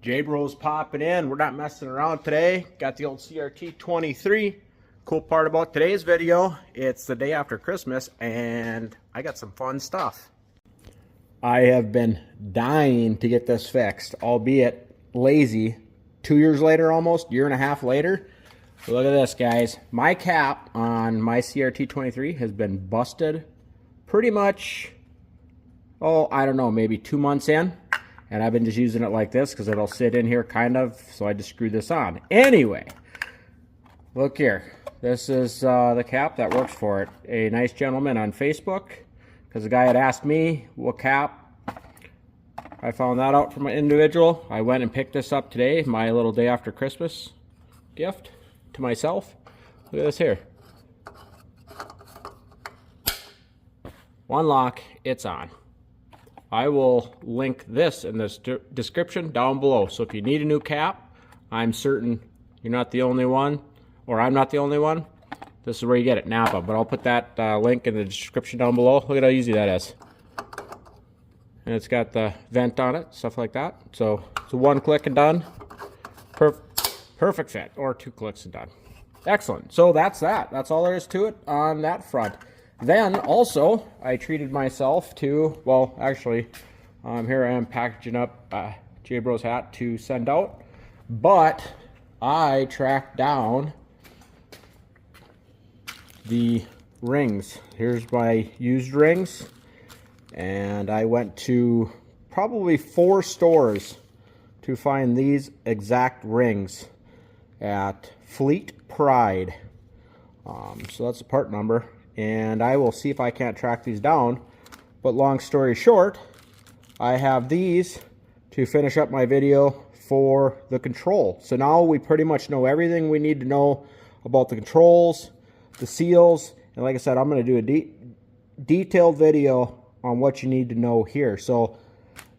J-Bros popping in. We're not messing around today. Got the old CRT23. Cool part about today's video, it's the day after Christmas and I got some fun stuff. I have been dying to get this fixed, albeit lazy. 2 years later almost, year and a half later. Look at this, guys. My cap on my CRT23 has been busted pretty much, I don't know, maybe 2 months in. And I've been just using it like this because it'll sit in here kind of, so I just screwed this on. Anyway, look here. This is the cap that works for it. A nice gentleman on Facebook, because the guy had asked me what cap. I found that out from an individual. I went and picked this up today, my little day after Christmas gift to myself. Look at this here. One lock, it's on. I will link this in the description down below. So if you need a new cap, I'm certain you're not the only one, or I'm not the only one. This is where you get it, NAPA. But I'll put that link in the description down below. Look at how easy that is. And it's got the vent on it, stuff like that. So it's one click and done. Perfect fit, or 2 clicks and done. Excellent. So that's that. That's all there is to it on that front. Then also, I treated myself to, well, actually, here I am packaging up J-Bros hat to send out, but I tracked down the rings. Here's my used rings, and I went to probably 4 stores to find these exact rings at Fleet Pride. So that's the part number. And I will see if I can't track these down. But long story short, I have these to finish up my video for the control. So now we pretty much know everything we need to know about the controls, the seals, and like I said, I'm going to do a detailed video on what you need to know here. So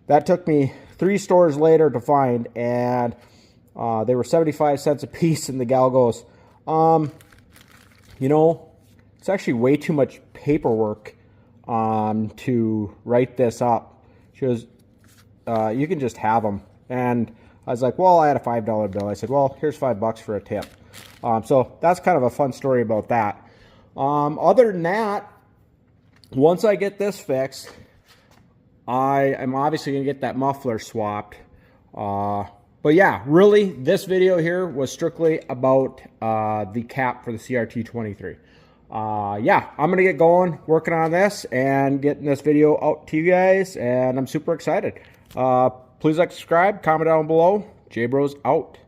that took me 3 stores later to find, and they were 75 cents a piece, and the gal goes, you know, it's actually way too much paperwork to write this up. She goes, you can just have them. And I was like, well, I had a $5 bill. I said, well, here's $5 for a tip. So that's kind of a fun story about that. Other than that, once I get this fixed, I am obviously going to get that muffler swapped. But yeah, really, this video here was strictly about the cap for the CRT23. Yeah, I'm gonna get going working on this and getting this video out to you guys, and I'm super excited. Please like, subscribe, comment down below. J-Bros out.